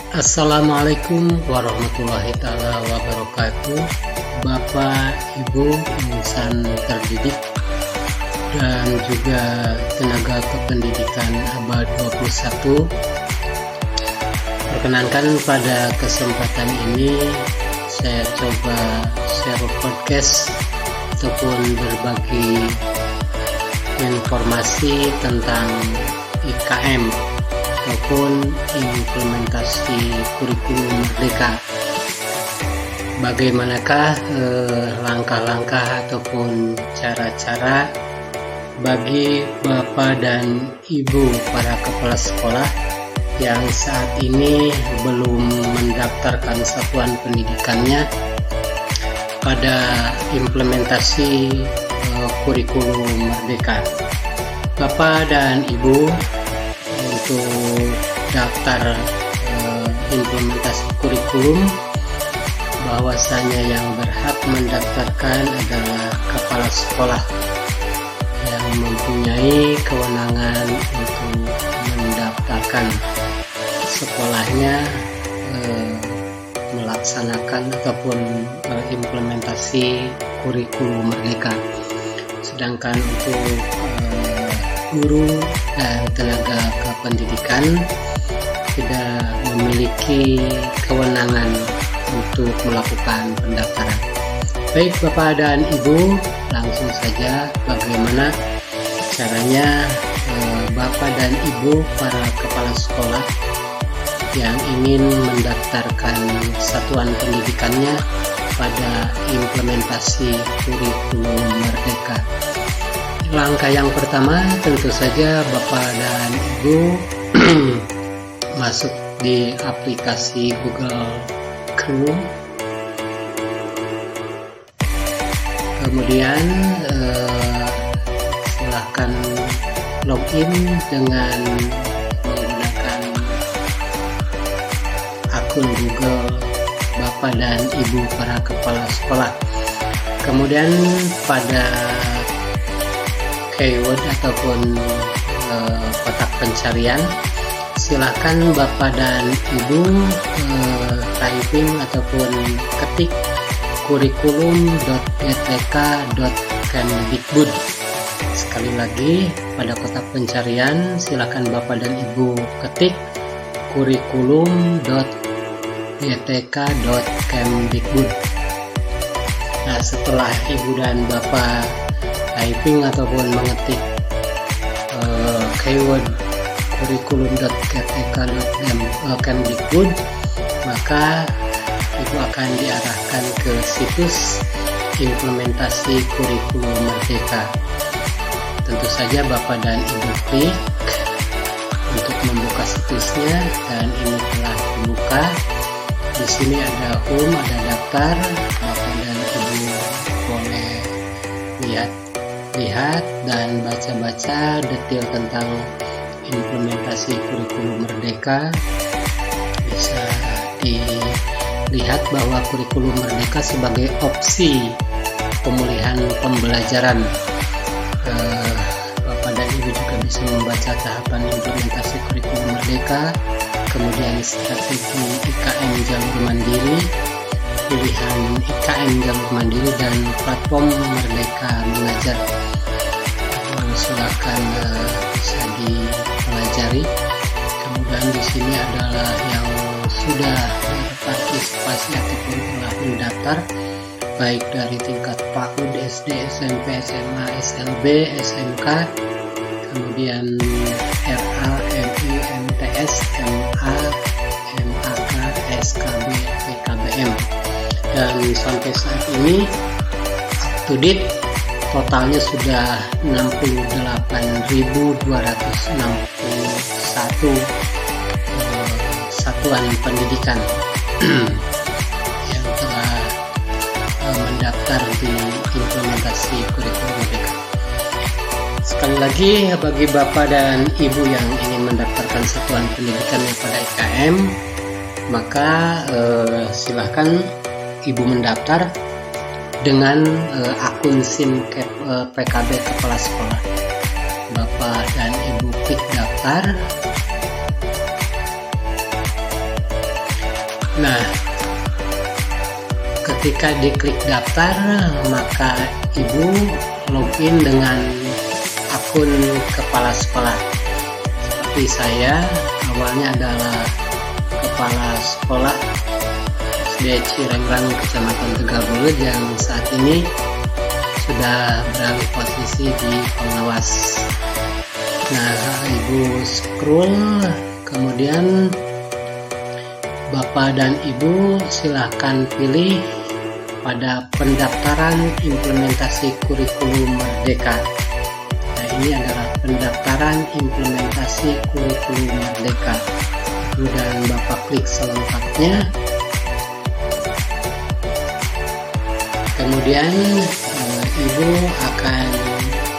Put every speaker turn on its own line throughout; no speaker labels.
Assalamualaikum warahmatullahi taala wabarakatuh. Bapak, Ibu, insan terdidik dan juga tenaga kependidikan abad 21. Perkenankan pada kesempatan ini saya coba share podcast ataupun berbagi informasi tentang IKM ataupun implementasi kurikulum merdeka. Bagaimanakah langkah-langkah ataupun cara-cara bagi Bapak dan Ibu para kepala sekolah yang saat ini belum mendaftarkan satuan pendidikannya pada implementasi kurikulum merdeka. Bapak dan Ibu, untuk daftar implementasi kurikulum, bahwasanya yang berhak mendaftarkan adalah kepala sekolah yang mempunyai kewenangan untuk mendaftarkan sekolahnya melaksanakan ataupun implementasi kurikulum merdeka. Sedangkan untuk guru dan tenaga kependidikan tidak memiliki kewenangan untuk melakukan pendaftaran. Baik Bapak dan Ibu, langsung saja bagaimana caranya Bapak dan Ibu para kepala sekolah yang ingin mendaftarkan satuan pendidikannya pada implementasi kurikulum merdeka. Langkah yang pertama tentu saja Bapak dan Ibu masuk di aplikasi Google Chrome, kemudian silahkan login dengan menggunakan akun Google Bapak dan Ibu para kepala sekolah. Kemudian pada keyword ataupun kotak pencarian, silakan Bapak dan Ibu typing ataupun ketik kurikulum.etk.kemdikbud. Sekali lagi, pada kotak pencarian silakan Bapak dan Ibu ketik kurikulum.etk.kemdikbud. Nah, setelah Ibu dan Bapak typing ataupun mengetik keyword kurikulum.etk.kemdikbud, maka Ibu akan diarahkan ke situs implementasi kurikulum merdeka. Tentu saja Bapak dan Ibu klik untuk membuka situsnya, dan ini telah dibuka. Di sini ada home, ada daftar. Bapak dan Ibu boleh lihat dan baca-baca detail tentang implementasi kurikulum merdeka. Bisa dilihat bahwa kurikulum merdeka sebagai opsi pemulihan pembelajaran. Bapak dan Ibu juga bisa membaca tahapan implementasi kurikulum merdeka, kemudian strategi IKM jalur mandiri, pilihan IKM jalur mandiri, dan platform Merdeka Mengajar. Silakan bisa dipelajari. Kemudian di sini adalah yang sudah berpartisipasi ataupun telah mendaftar, baik dari tingkat PAUD, SD, SMP, SMA, SLB, SMK, kemudian RA, MI, MTS, MA, MAK, SKB, PKBM. Dan sampai saat ini up to date totalnya sudah 68.261 satuan pendidikan yang telah mendaftar di implementasi kurikulum merdeka. Sekali lagi, bagi Bapak dan Ibu yang ingin mendaftarkan satuan pendidikannya pada IKM, maka silahkan Ibu mendaftar dengan akun SIM PKB kepala sekolah. Bapak dan Ibu klik daftar, Nah, ketika diklik daftar, maka Ibu login dengan akun kepala sekolah. Seperti saya, awalnya adalah kepala sekolah SD Cirengrang, Kecamatan Tegalulut, yang saat ini sudah beralih posisi di pengawas. Nah, Ibu scroll, kemudian Bapak dan Ibu silahkan pilih pada pendaftaran implementasi kurikulum Merdeka. Nah, ini adalah pendaftaran implementasi kurikulum Merdeka. Ibu dan Bapak klik selengkapnya. Kemudian Ibu akan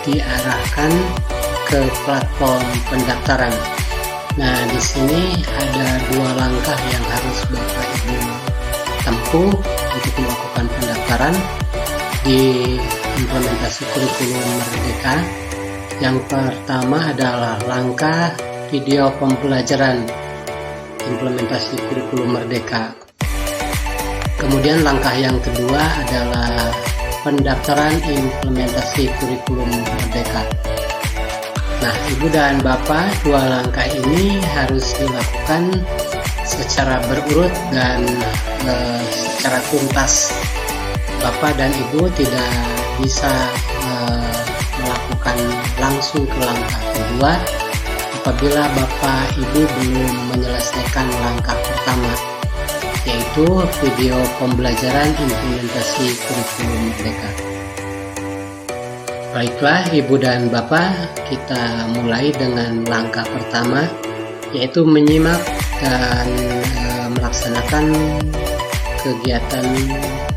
diarahkan ke platform pendaftaran. Nah, di sini ada 2 langkah yang harus Bapak Ibu tempuh untuk melakukan pendaftaran di implementasi kurikulum Merdeka. Yang pertama adalah langkah video pembelajaran implementasi kurikulum Merdeka. Kemudian langkah yang kedua adalah pendaftaran implementasi kurikulum Merdeka. Nah, Ibu dan Bapak, 2 langkah ini harus dilakukan secara berurut dan secara tuntas. Bapak dan Ibu tidak bisa melakukan langsung ke langkah kedua apabila Bapak Ibu belum menyelesaikan langkah pertama, yaitu video pembelajaran implementasi kurikulum Merdeka. Baiklah Ibu dan Bapak, kita mulai dengan langkah pertama, yaitu menyimak dan melaksanakan kegiatan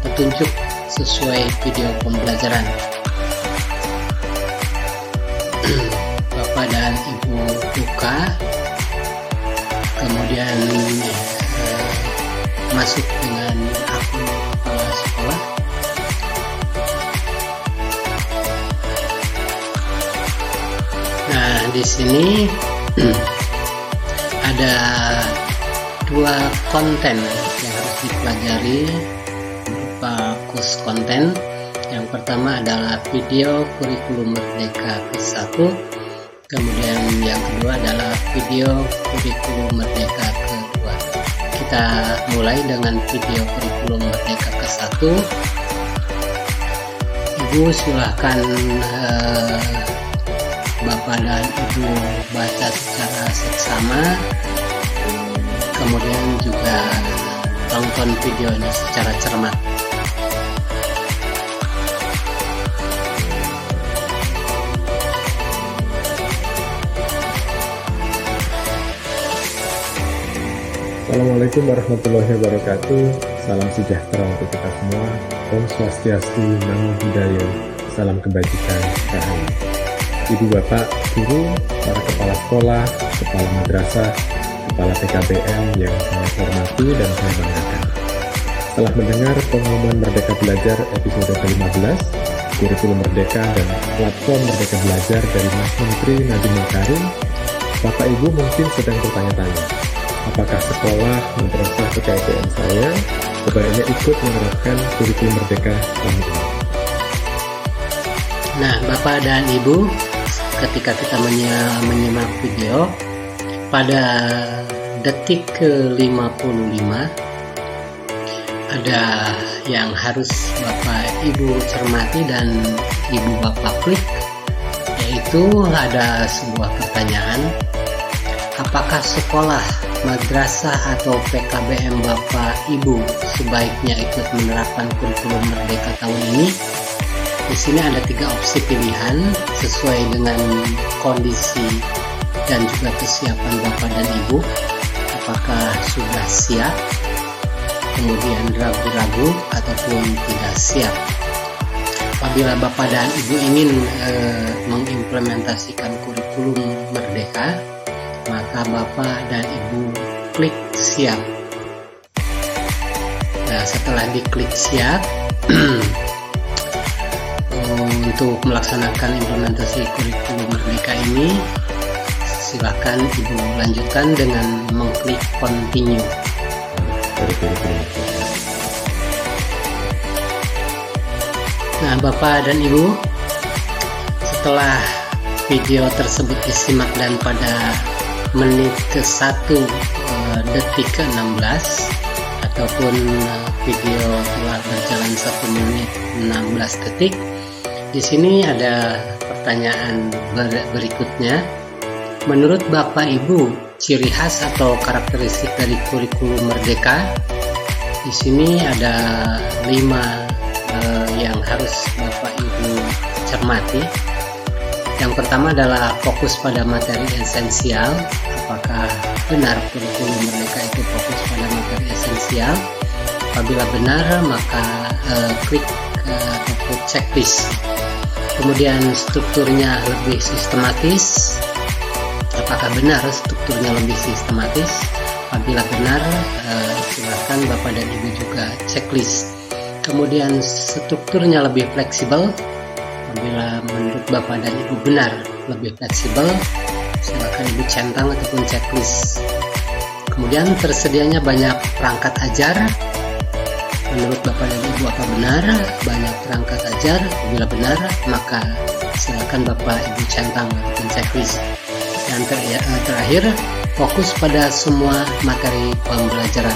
petunjuk sesuai video pembelajaran. Bapak dan Ibu buka, kemudian masuk dengan akun kepala sekolah. Nah, di sini ada 2 konten yang harus dipelajari berupa kurs konten. Yang pertama adalah video kurikulum Merdeka ke-1, kemudian yang kedua adalah video kurikulum Merdeka ke-2. Kita mulai dengan video kurikulum Merdeka ke-1. Ibu silahkan Bapak dan Ibu baca secara seksama, kemudian juga tonton videonya secara cermat.
Assalamualaikum warahmatullahi wabarakatuh. Salam sejahtera untuk kita semua. Om Swastiastu, Namo Buddhaya. Salam kebajikan, rahayu. Ibu bapak, guru, para kepala sekolah, kepala madrasah, kepala PKBM yang saya hormati dan saya banggakan. Setelah mendengar pengumuman Merdeka Belajar episode ke-15, kurikulum Merdeka dan platform Merdeka Belajar dari Mas Menteri Nadiem Makarim, Bapak Ibu mungkin sedang bertanya-tanya, apakah sekolah madrasah PKBM saya sebaiknya ikut menerapkan kurikulum Merdeka tahun ini?
Nah, Bapak dan Ibu, ketika kita menyimak video, pada detik ke-55 ada yang harus Bapak Ibu cermati dan Ibu Bapak klik, yaitu ada sebuah pertanyaan, apakah sekolah, madrasah atau PKBM Bapak Ibu sebaiknya ikut menerapkan kurikulum Merdeka tahun ini? Di sini ada 3 opsi pilihan sesuai dengan kondisi dan juga kesiapan Bapak dan Ibu. Apakah sudah siap, kemudian ragu-ragu, ataupun tidak siap. Apabila Bapak dan Ibu ingin mengimplementasikan kurikulum Merdeka, maka Bapak dan Ibu klik siap. Nah, setelah diklik siap, untuk melaksanakan implementasi kurikulum Merdeka ini, silakan Ibu lanjutkan dengan mengklik continue.
dari kurikulum Merdeka.
Nah, Bapak dan Ibu, setelah video tersebut disimak dan pada menit ke-1 detik ke-16 ataupun video telah berjalan 1 menit 16 detik, di sini ada pertanyaan berikutnya. Menurut Bapak Ibu, ciri khas atau karakteristik dari kurikulum Merdeka? Di sini ada 5 yang harus Bapak Ibu cermati. Yang pertama adalah fokus pada materi esensial. Apakah benar kurikulum Merdeka itu fokus pada materi esensial? Apabila benar, maka klik ataupun checklist. Kemudian strukturnya lebih sistematis. Apakah benar strukturnya lebih sistematis? Apabila benar, silakan Bapak dan Ibu juga checklist. Kemudian strukturnya lebih fleksibel. Apabila menurut Bapak dan Ibu benar lebih fleksibel, silakan Ibu centang ataupun checklist. Kemudian tersedianya banyak perangkat ajar. Menurut Bapak dan Ibu apa benar banyak perangkat ajar? Apabila benar, maka silakan Bapak Ibu centang ataupun checklist. Dan terakhir, fokus pada semua materi pembelajaran.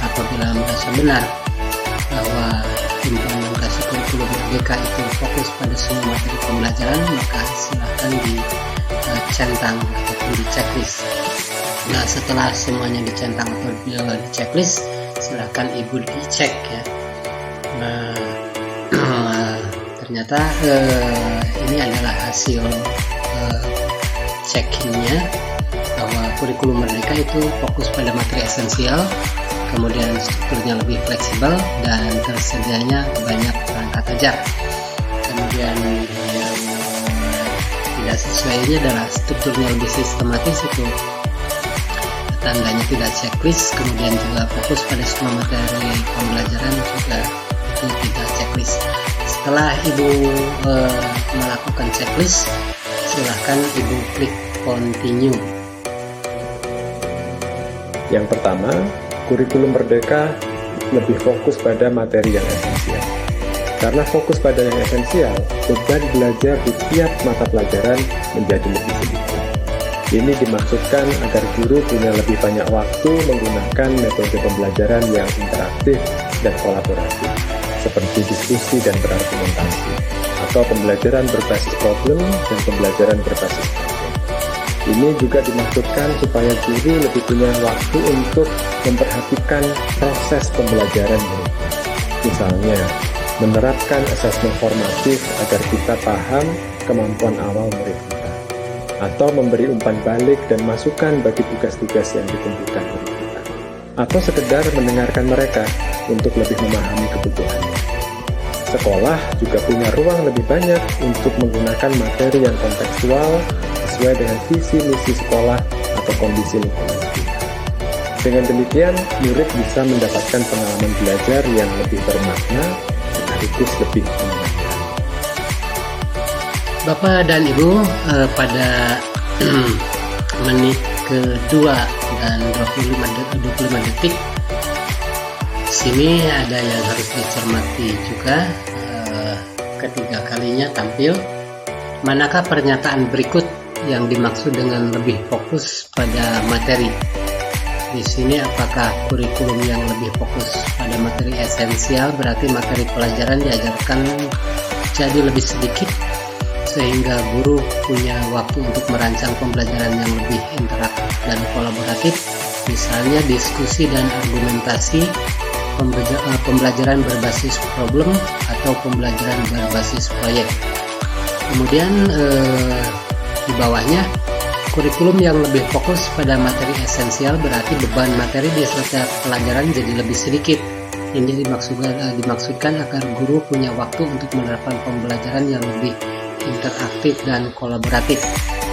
Apabila merasa benar bahwa implementasi kurikulum Merdeka itu fokus pada semua materi pembelajaran, maka silakan dicentang ataupun di checklist. Nah, setelah semuanya dicentang atau di checklist, silakan Ibu dicek ya. Nah, ternyata ini adalah hasil checkingnya, bahwa kurikulum Merdeka itu fokus pada materi esensial, kemudian strukturnya lebih fleksibel, dan tersedianya banyak perangkat ajar. Kemudian yang tidak sesuainya adalah strukturnya lebih sistematis, itu tandanya tidak checklist. Kemudian juga fokus pada semua materi pembelajaran, juga itu tidak checklist. Setelah Ibu melakukan checklist, silahkan Ibu klik continue.
Yang pertama, kurikulum Merdeka lebih fokus pada materi yang esensial. Karena fokus pada yang esensial, beban belajar di tiap mata pelajaran menjadi lebih sedikit. Ini dimaksudkan agar guru punya lebih banyak waktu menggunakan metode pembelajaran yang interaktif dan kolaboratif, seperti diskusi dan berargumentasi, atau pembelajaran berbasis problem dan pembelajaran berbasis proyek. Ini juga dimaksudkan supaya guru lebih punya waktu untuk memperhatikan proses pembelajaran mereka. Misalnya, menerapkan asesmen formatif agar kita paham kemampuan awal murid kita, atau memberi umpan balik dan masukan bagi tugas-tugas yang ditentukan murid kita, atau sekedar mendengarkan mereka untuk lebih memahami kebutuhannya. Sekolah juga punya ruang lebih banyak untuk menggunakan materi yang kontekstual sesuai dengan visi misi sekolah atau kondisi lingkungan kita. Dengan demikian, murid bisa mendapatkan pengalaman belajar yang lebih bermakna sekaligus lebih menyenangkan.
Bapak dan Ibu, pada menit kedua dan 25 detik sini ada yang harus dicermati juga. Ketiga kalinya tampil, manakah pernyataan berikut yang dimaksud dengan lebih fokus pada materi? Di sini apakah kurikulum yang lebih fokus pada materi esensial berarti materi pelajaran diajarkan jadi lebih sedikit sehingga guru punya waktu untuk merancang pembelajaran yang lebih interaktif dan kolaboratif, misalnya diskusi dan argumentasi, pembelajaran berbasis problem atau pembelajaran berbasis proyek. Kemudian di bawahnya, kurikulum yang lebih fokus pada materi esensial berarti beban materi di setiap pelajaran jadi lebih sedikit. Ini dimaksudkan agar guru punya waktu untuk menerapkan pembelajaran yang lebih interaktif dan kolaboratif,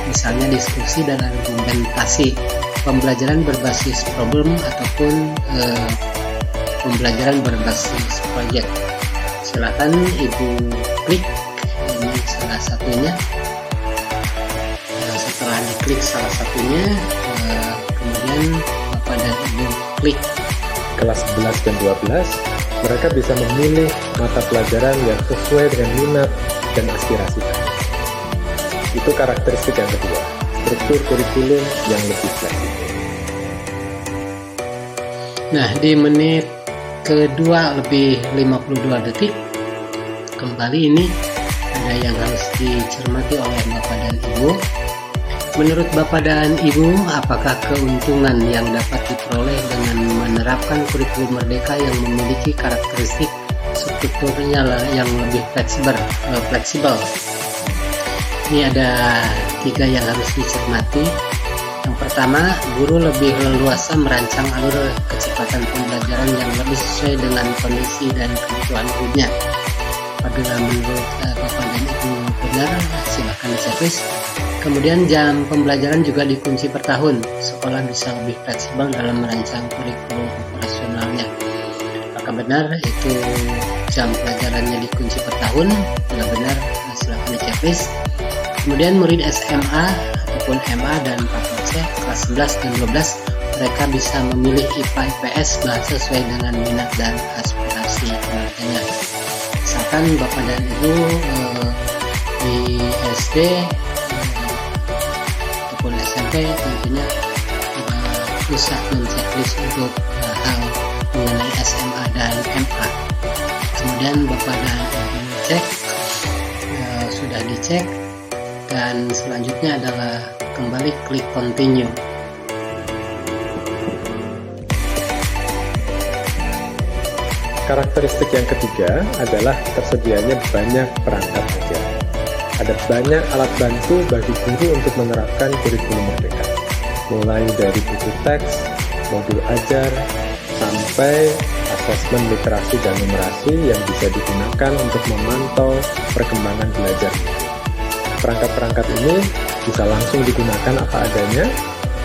misalnya diskusi dan argumentasi, pembelajaran berbasis problem ataupun pembelajaran berbasis proyek. Silakan Ibu klik, ini salah satunya. Setelah diklik salah satunya, kemudian Bapak dan Ibu klik
kelas 11 dan 12, mereka bisa memilih mata pelajaran yang sesuai dengan minat dan aspirasi kami. Itu karakteristik yang kedua, struktur kurikulum yang lebih fleksibel.
Nah, di menit kedua lebih 52 detik, kembali ini ada yang harus dicermati oleh Bapak dan Ibu. Menurut Bapak dan Ibu, apakah keuntungan yang dapat diperoleh dengan menerapkan kurikulum merdeka yang memiliki karakteristik strukturnya yang lebih fleksibel? Ini ada 3 yang harus dicermati. Yang pertama, guru lebih leluasa merancang alur kecepatan pembelajaran yang lebih sesuai dengan kondisi dan kebutuhan gurunya. Apabila menurut Bapak dan Ibu benar, silakan dicek. Kemudian jam pembelajaran juga dikunci per tahun. Sekolah bisa lebih fleksibel dalam merancang kurikulum operasionalnya. Apakah benar itu jam pelajarannya dikunci per tahun? Bila benar, silakan dicek. Kemudian murid SMA ataupun MA dan PAPC kelas 11 dan 12, mereka bisa memilih IPA IPS bahasa sesuai dengan minat dan aspirasi keluarganya. Misalkan Bapak dan Ibu di SD ataupun SMP tentunya tidak usah men-checklist untuk hal mengenai SMA dan MA. Kemudian Bapak dan Ibu cek, sudah dicek, dan selanjutnya adalah kembali klik continue.
Karakteristik yang ketiga adalah tersedianya banyak perangkat ajar. Ada banyak alat bantu bagi guru untuk menerapkan kurikulum merdeka, mulai dari buku teks, modul ajar, sampai asesmen literasi dan numerasi yang bisa digunakan untuk memantau perkembangan belajar. Perangkat-perangkat ini bisa langsung digunakan apa adanya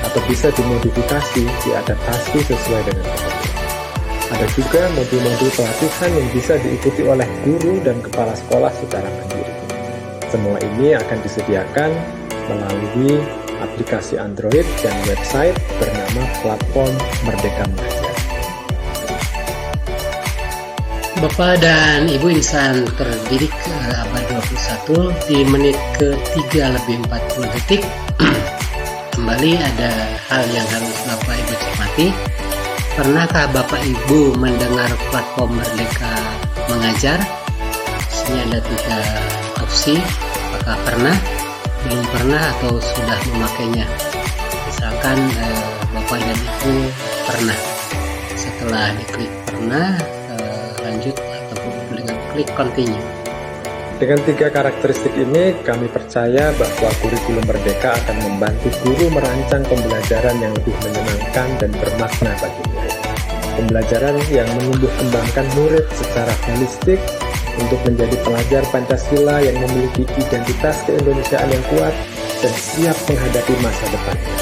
atau bisa dimodifikasi, diadaptasi sesuai dengan kebutuhan. Ada juga modul-modul pelatihan yang bisa diikuti oleh guru dan kepala sekolah secara mandiri. Semua ini akan disediakan melalui aplikasi Android dan website bernama Platform Merdeka Mengajar.
Bapak dan Ibu insan terdidik abad 21, di menit ke-3 lebih 40 detik, kembali ada hal yang harus Bapak Ibu cermati. Pernahkah Bapak Ibu mendengar platform Merdeka Mengajar? Sini ada 3 opsi, apakah pernah, belum pernah, atau sudah memakainya. Misalkan Bapak dan Ibu pernah. Setelah diklik pernah, lanjut ataupun dengan klik continue.
Dengan 3 karakteristik ini, kami percaya bahwa kurikulum merdeka akan membantu guru merancang pembelajaran yang lebih menyenangkan dan bermakna bagi murid. Pembelajaran yang menumbuh kembangkan murid secara holistik untuk menjadi pelajar Pancasila yang memiliki identitas keindonesiaan yang kuat dan siap menghadapi masa depannya.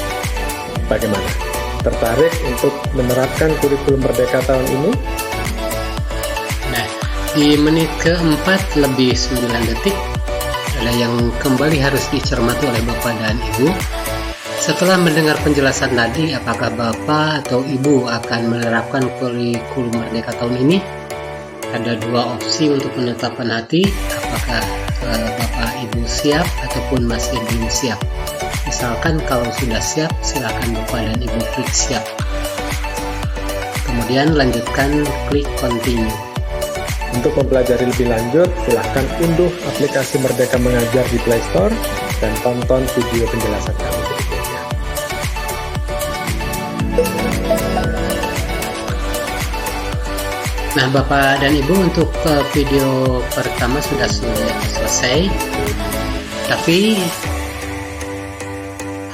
Bagaimana? Tertarik untuk menerapkan kurikulum merdeka tahun ini?
Di menit ke-4 lebih 9 detik, ada yang kembali harus dicermati oleh Bapak dan Ibu. Setelah mendengar penjelasan tadi, apakah Bapak atau Ibu akan menerapkan kurikulum merdeka tahun ini? Ada 2 opsi untuk menetapkan hati, apakah Bapak Ibu siap ataupun masih belum siap. Misalkan kalau sudah siap, silakan Bapak dan Ibu klik siap. Kemudian lanjutkan klik continue.
Untuk mempelajari lebih lanjut, silahkan unduh aplikasi Merdeka Mengajar di Play Store dan tonton video penjelasan kami berikutnya.
Nah, Bapak dan Ibu, untuk video pertama sudah selesai, tapi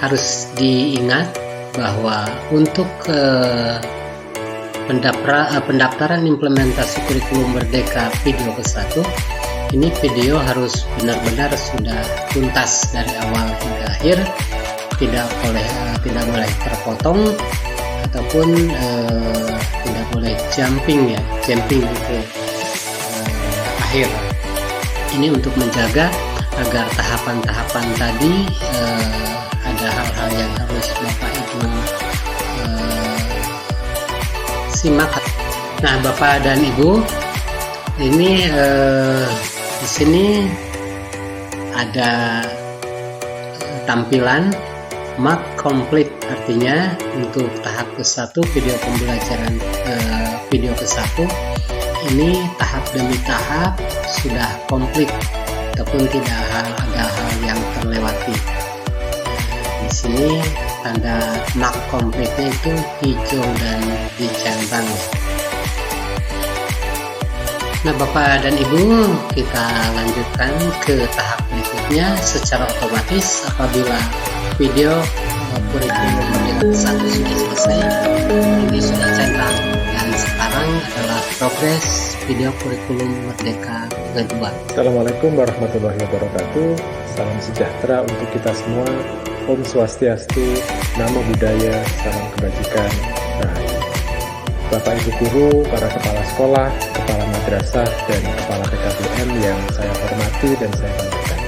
harus diingat bahwa untuk pendaftaran implementasi kurikulum merdeka video ke-1, ini video harus benar-benar sudah tuntas dari awal hingga akhir, tidak boleh terpotong ataupun tidak boleh jumping ke akhir. Ini untuk menjaga agar tahapan-tahapan tadi ada hal-hal yang harus Bapak Ibu simak. Nah, Bapak dan Ibu, ini di sini ada tampilan mark complete, artinya untuk tahap ke-1 video pembelajaran video ke-1 ini tahap demi tahap sudah komplit ataupun tidak ada hal yang terlewati. Di sini tanda mark complete-nya itu hijau dan dicentang. Nah, Bapak dan Ibu, kita lanjutkan ke tahap berikutnya secara otomatis apabila video kurikulum Merdeka 1 sudah selesai, ini sudah centang, dan sekarang adalah progres video kurikulum Merdeka kedua.
Assalamualaikum warahmatullahi wabarakatuh. Salam sejahtera untuk kita semua. Om Swastiastu, Namo Buddhaya, salam kebajikan, rahayu. Bapak Ibu guru, para kepala sekolah, kepala madrasah, dan kepala PKBM yang saya hormati dan saya banggakan.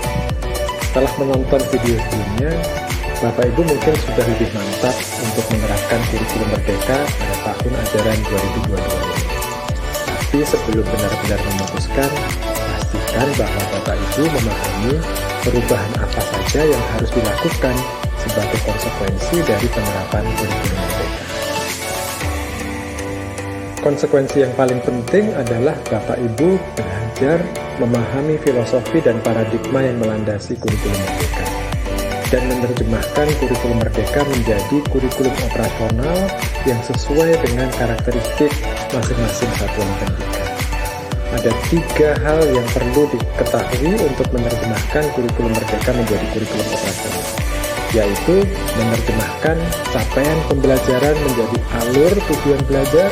Setelah menonton video sebelumnya, Bapak Ibu mungkin sudah lebih mantap untuk menerapkan kurikulum Merdeka pada tahun ajaran 2022 ini. Tapi sebelum benar-benar memutuskan, pastikan bahwa Bapak Ibu memahami perubahan apa saja yang harus dilakukan sebagai konsekuensi dari penerapan kurikulum Merdeka. Konsekuensi yang paling penting adalah Bapak Ibu belajar memahami filosofi dan paradigma yang melandasi kurikulum Merdeka dan menerjemahkan kurikulum Merdeka menjadi kurikulum operasional yang sesuai dengan karakteristik masing-masing satuan pendidikan. Ada 3 hal yang perlu diketahui untuk menerjemahkan kurikulum Merdeka menjadi kurikulum operasional, yaitu menerjemahkan capaian pembelajaran menjadi alur tujuan belajar,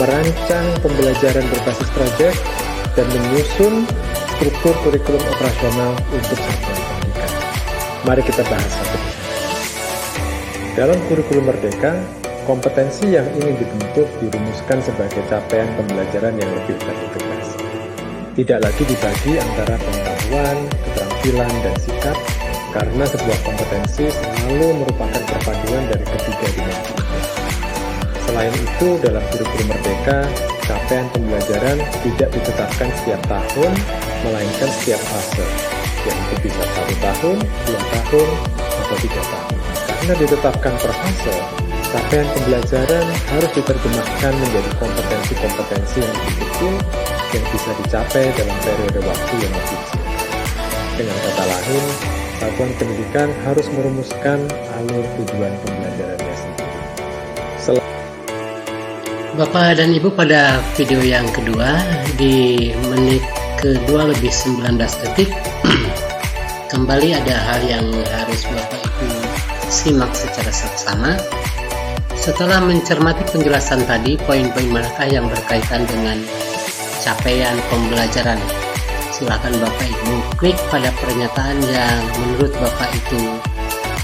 merancang pembelajaran berbasis proyek, dan menyusun struktur kurikulum operasional untuk satuan pendidikan. Mari kita bahas satu persatu. Dalam kurikulum Merdeka, kompetensi yang ingin dibentuk dirumuskan sebagai capaian pembelajaran yang lebih terintegrasi. Tidak lagi dibagi antara pengetahuan, keterampilan, dan sikap, karena sebuah kompetensi selalu merupakan perpaduan dari ketiga dimensi ini. Selain itu, dalam kurikulum Merdeka, capaian pembelajaran tidak ditetapkan setiap tahun, melainkan setiap fase, yaitu bisa 1 tahun, 2 tahun, atau 3 tahun. Karena ditetapkan per fase, capaian pembelajaran harus diterjemahkan menjadi kompetensi-kompetensi yang lebih kecil yang bisa dicapai dalam periode waktu yang lebih singkat. Dengan kata lain, satuan pendidikan harus merumuskan alur tujuan pembelajarannya sendiri.
Bapak dan Ibu, pada video yang kedua di menit ke-2 lebih 19 detik kembali ada hal yang harus Bapak Ibu simak secara seksama. Setelah mencermati penjelasan tadi, poin-poin manakah yang berkaitan dengan capaian pembelajaran? Silakan Bapak Ibu klik pada pernyataan yang menurut Bapak itu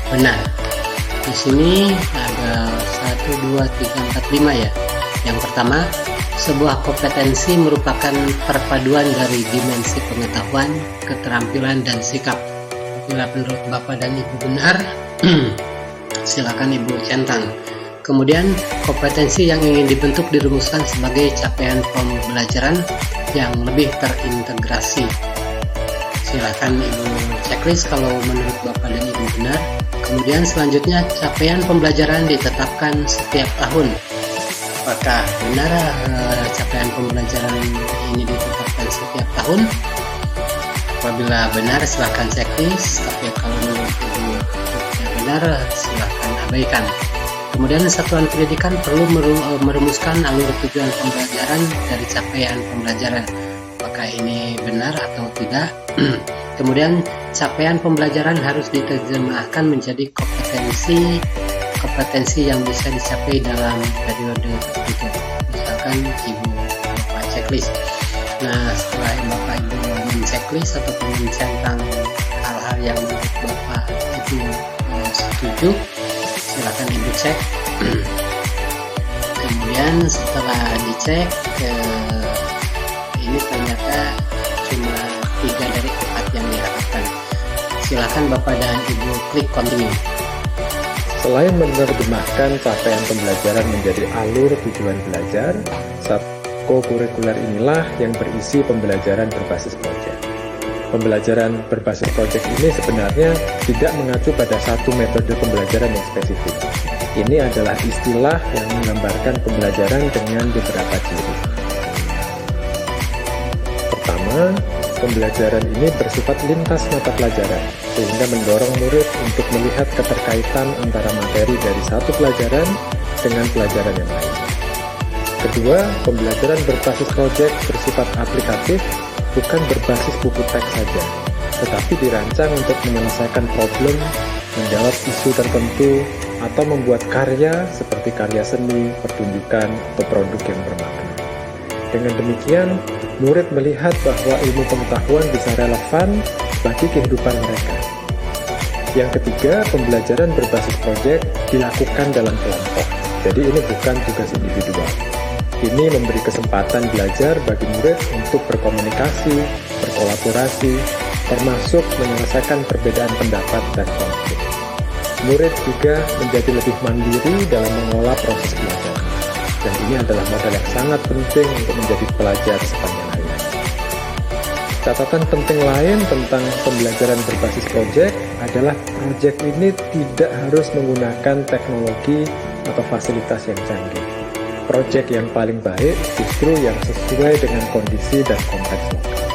benar. Di sini ada 1, 2, 3, 4, 5 ya. Yang pertama, sebuah kompetensi merupakan perpaduan dari dimensi pengetahuan, keterampilan, dan sikap. Bila menurut Bapak dan Ibu benar, silakan Ibu centang. Kemudian, kompetensi yang ingin dibentuk dirumuskan sebagai capaian pembelajaran yang lebih terintegrasi. Silakan Ibu checklist kalau menurut Bapak dan Ibu benar. Kemudian selanjutnya, capaian pembelajaran ditetapkan setiap tahun. Apakah benar capaian pembelajaran ini ditetapkan setiap tahun? Apabila benar, silakan checklist. Tapi kalau menurut Ibu tidak benar, silakan abaikan. Kemudian satuan pendidikan perlu merumuskan alur tujuan pembelajaran dari capaian pembelajaran. Apakah ini benar atau tidak? Kemudian capaian pembelajaran harus diterjemahkan menjadi kompetensi yang bisa dicapai dalam periode tertentu. Misalkan Ibu Bapak checklist. Nah, setelah Bapak Ibu men-checklist ataupun mencentang hal-hal yang menurut Bapak itu setuju, silakan Ibu cek. Kemudian setelah dicek, ini ternyata cuma 3 dari 4 yang diharapkan. Silakan Bapak dan Ibu klik continue.
Selain menerjemahkan capaian pembelajaran menjadi alur tujuan belajar, satu kurikuler inilah yang berisi pembelajaran berbasis proyek. Pembelajaran berbasis proyek ini sebenarnya tidak mengacu pada satu metode pembelajaran yang spesifik. Ini adalah istilah yang menggambarkan pembelajaran dengan beberapa ciri. Pertama, pembelajaran ini bersifat lintas mata pelajaran, sehingga mendorong murid untuk melihat keterkaitan antara materi dari satu pelajaran dengan pelajaran yang lain. Kedua, pembelajaran berbasis proyek bersifat aplikatif, bukan berbasis buku teks saja, tetapi dirancang untuk menyelesaikan problem, menjawab isu tertentu, atau membuat karya seperti karya seni, pertunjukan, atau produk yang bermakna. Dengan demikian, murid melihat bahwa ilmu pengetahuan bisa relevan bagi kehidupan mereka. Yang ketiga, pembelajaran berbasis proyek dilakukan dalam kelompok. Jadi ini bukan tugas individual. Ini memberi kesempatan belajar bagi murid untuk berkomunikasi, berkolaborasi, termasuk menyelesaikan perbedaan pendapat dan konflik. Murid juga menjadi lebih mandiri dalam mengelola proses belajar. Dan ini adalah modal yang sangat penting untuk menjadi pelajar sepanjang hayat. Catatan penting lain tentang pembelajaran berbasis proyek adalah proyek ini tidak harus menggunakan teknologi atau fasilitas yang canggih. Proyek yang paling baik justru yang sesuai dengan kondisi dan konteks lokal.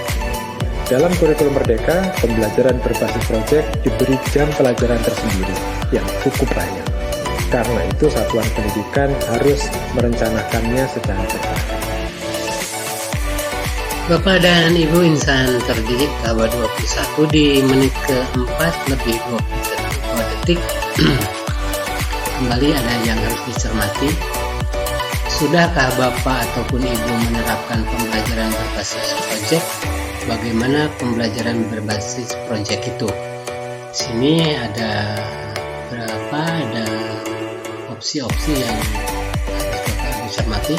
Dalam kurikulum Merdeka, pembelajaran berbasis proyek diberi jam pelajaran tersendiri yang cukup banyak. Karena itu satuan pendidikan harus merencanakannya secara tepat.
Bapak dan Ibu insan terdidik abad 21 di menit ke-4 lebih 22 detik. Kembali ada yang harus dicermati. Sudahkah Bapak ataupun Ibu menerapkan pembelajaran berbasis proyek? Bagaimana pembelajaran berbasis proyek itu? Sini ada opsi-opsi yang harus Bapak Ibu cermati.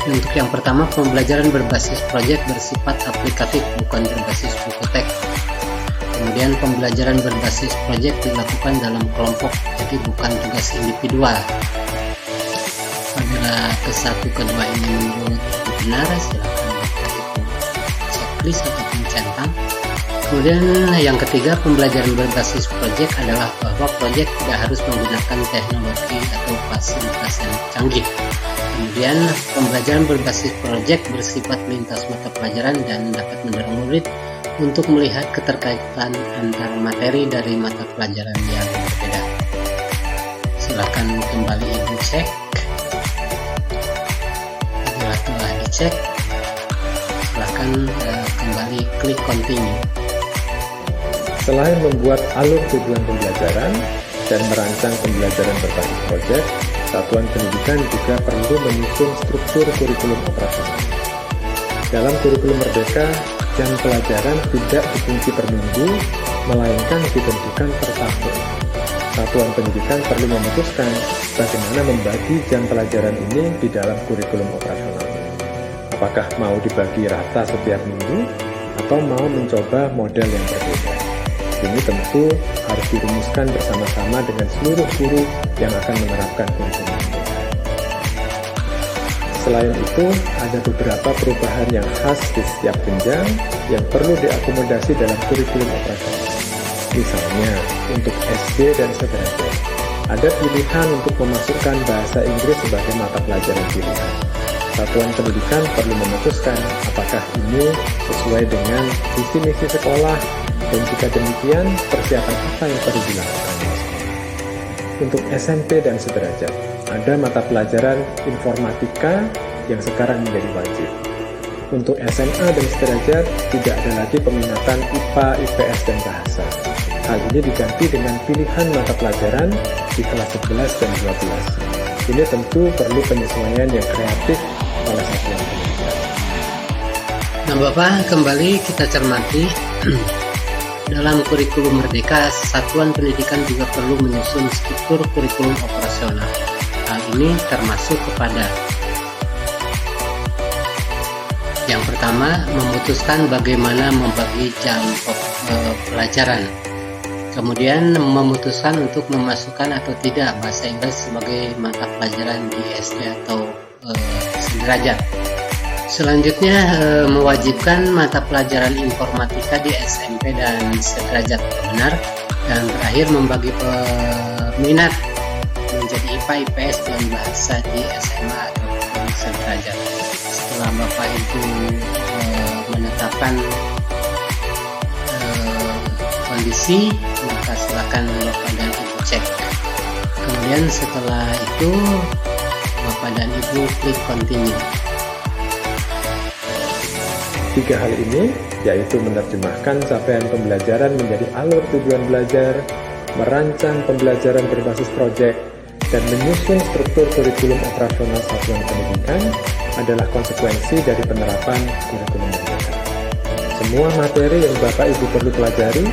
Untuk yang pertama, pembelajaran berbasis proyek bersifat aplikatif, bukan berbasis buku teks. Kemudian pembelajaran berbasis proyek dilakukan dalam kelompok, jadi bukan tugas individual. Apabila ke-1, ke-2 ini menurut benar, silakan Bapak Ibu checklist ataupun centang. Kemudian yang ketiga, pembelajaran berbasis proyek adalah bahwa proyek tidak harus menggunakan teknologi atau fasilitas yang canggih. Kemudian pembelajaran berbasis proyek bersifat lintas mata pelajaran dan dapat mendorong murid untuk melihat keterkaitan antara materi dari mata pelajaran yang berbeda. Silakan kembali Ibu cek. Apabila telah dicek, silakan kembali klik continue.
Selain membuat alur tujuan pembelajaran dan merancang pembelajaran berbasis proyek, satuan pendidikan juga perlu menyusun struktur kurikulum operasional. Dalam kurikulum Merdeka, jam pelajaran tidak dikunci per minggu, melainkan ditentukan per tahun. Satuan pendidikan perlu memutuskan bagaimana membagi jam pelajaran ini di dalam kurikulum operasional. Apakah mau dibagi rata setiap minggu, atau mau mencoba model yang berbeda? Ini tentu harus dirumuskan bersama-sama dengan seluruh guru yang akan menerapkan kurikulum Merdeka. Selain itu, ada beberapa perubahan yang khas di setiap jenjang yang perlu diakomodasi dalam kurikulum operasional. Misalnya, untuk SD dan sederajat, ada pilihan untuk memasukkan bahasa Inggris sebagai mata pelajaran pilihan. Satuan pendidikan perlu memutuskan apakah ini sesuai dengan visi misi sekolah, dan jika demikian, persiapan apa yang perlu dilakukan di sekolah. Untuk SMP dan sederajat, ada mata pelajaran informatika yang sekarang menjadi wajib. Untuk SMA dan sederajat, tidak ada lagi peminatan IPA, IPS, dan bahasa. Hal ini diganti dengan pilihan mata pelajaran di kelas 11 dan 12. Ini tentu perlu penyesuaian yang kreatif oleh satuan pendidikan.
Nah Bapak, kembali kita cermati. Dalam kurikulum Merdeka, satuan pendidikan juga perlu menyusun struktur kurikulum operasional. Hal ini termasuk kepada yang pertama, memutuskan bagaimana membagi jam pelajaran. Kemudian memutuskan untuk memasukkan atau tidak bahasa Inggris sebagai mata pelajaran di SD atau sederajat. Selanjutnya mewajibkan mata pelajaran informatika di SMP dan sederajat benar. Dan terakhir membagi peminat menjadi IPA, IPS, dan bahasa di SMA atau sederajat. Setelah Bapak Ibu menetapkan kondisi, maka silakan Bapak dan Ibu cek. Kemudian setelah itu Bapak dan Ibu klik continue.
3 hal ini yaitu menerjemahkan capaian pembelajaran menjadi alur tujuan belajar, merancang pembelajaran berbasis proyek, dan menyusun struktur kurikulum operasional satuan pendidikan adalah konsekuensi dari penerapan kurikulum merdeka. Semua materi yang Bapak Ibu perlu pelajari,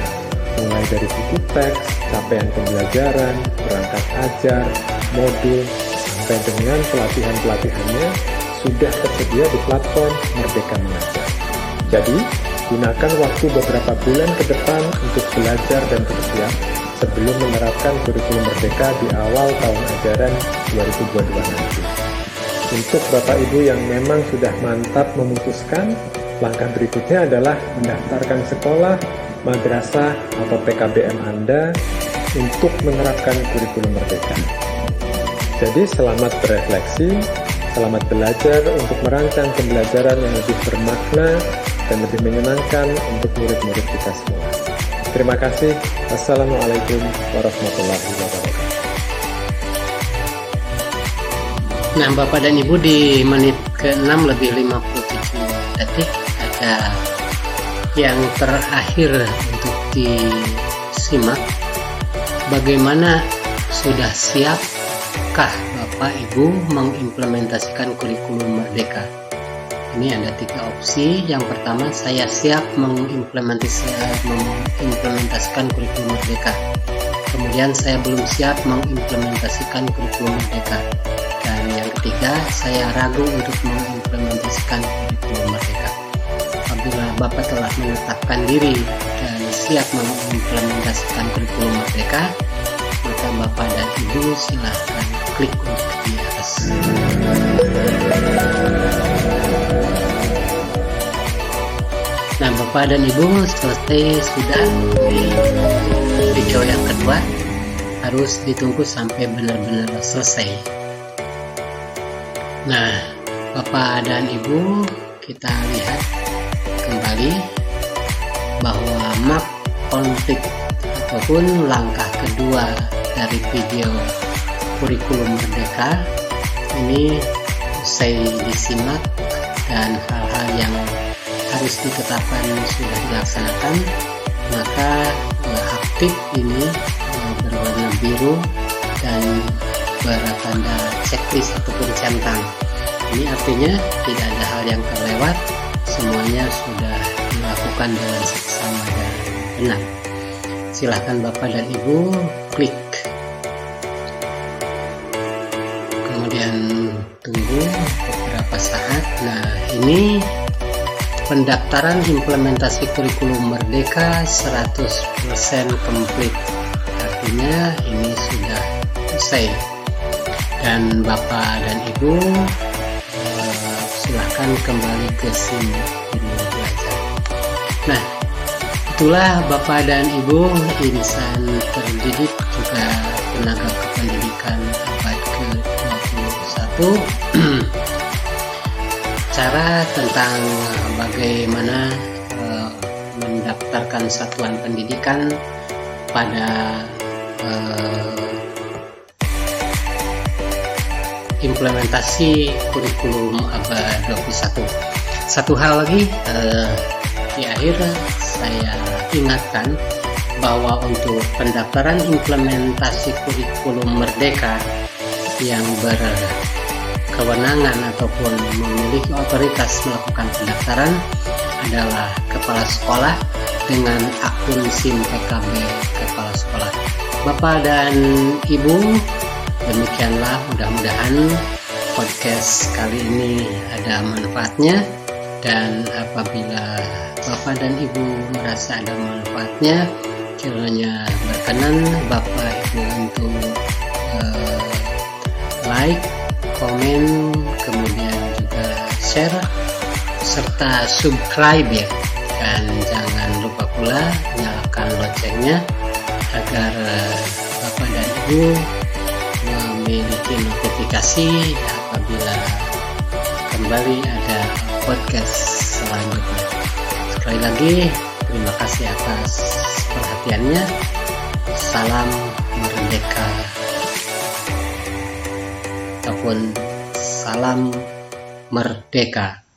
mulai dari buku teks, capaian pembelajaran, perangkat ajar, modul, sampai dengan pelatihan-pelatihannya sudah tersedia di platform Merdeka Mengajar. Jadi, gunakan waktu beberapa bulan ke depan untuk belajar dan bersiap sebelum menerapkan kurikulum merdeka di awal tahun ajaran 2022 nanti. Untuk Bapak Ibu yang memang sudah mantap memutuskan, langkah berikutnya adalah mendaftarkan sekolah, madrasah, atau PKBM Anda untuk menerapkan kurikulum merdeka. Jadi selamat berefleksi, selamat belajar untuk merancang pembelajaran yang lebih bermakna dan lebih menyenangkan untuk murid-murid kita semua. Terima kasih. Wassalamualaikum warahmatullahi wabarakatuh.
Nah, Bapak dan Ibu, di menit ke-6 lebih 57 detik ada yang terakhir untuk disimak. Bagaimana sudah siapkah Bapak Ibu mengimplementasikan kurikulum merdeka? Ini ada 3 opsi. Yang pertama, saya siap mengimplementasikan kurikulum merdeka. Kemudian saya belum siap mengimplementasikan kurikulum merdeka. Dan yang ketiga, saya ragu untuk mengimplementasikan kurikulum merdeka. Apabila Bapak telah menetapkan diri dan siap mengimplementasikan kurikulum merdeka, maka Bapak dan Ibu silahkan klik untuk di atas. Nah, Bapak dan Ibu selesai sudah di video yang kedua. Harus ditunggu sampai benar-benar selesai. Nah, Bapak dan Ibu, kita lihat kembali bahwa map konflik ataupun langkah kedua dari video kurikulum merdeka ini usai disimak dan hal-hal yang harus ditetapkan sudah dilaksanakan, maka aktif ini berwarna biru dan bertanda checklist ataupun centang. Ini artinya tidak ada hal yang terlewat, semuanya sudah dilakukan dengan seksama dan benar. Silahkan Bapak dan Ibu klik, kemudian tunggu beberapa saat. Nah, ini pendaftaran implementasi kurikulum merdeka 100% komplit. Artinya ini sudah usai. Dan Bapak dan Ibu silahkan kembali ke SIM Guru Belajar. Nah, itulah Bapak dan Ibu insan terdidik juga tenaga kependidikan abad ke-21. Cara tentang bagaimana mendaftarkan satuan pendidikan pada implementasi kurikulum abad 21. Satu hal lagi, di akhir saya ingatkan bahwa untuk pendaftaran implementasi kurikulum merdeka yang berkewenangan ataupun memiliki otoritas melakukan pendaftaran adalah kepala sekolah dengan akun SIM PKB kepala sekolah. Bapak dan Ibu, demikianlah, mudah-mudahan podcast kali ini ada manfaatnya, dan apabila Bapak dan Ibu merasa ada manfaatnya, kiranya berkenan Bapak Ibu untuk like, komen, kemudian juga share serta subscribe ya, dan jangan lupa pula nyalakan loncengnya agar Bapak dan Ibu memiliki notifikasi apabila kembali ada podcast selanjutnya. Sekali lagi terima kasih atas perhatiannya. Salam merdeka ataupun salam merdeka.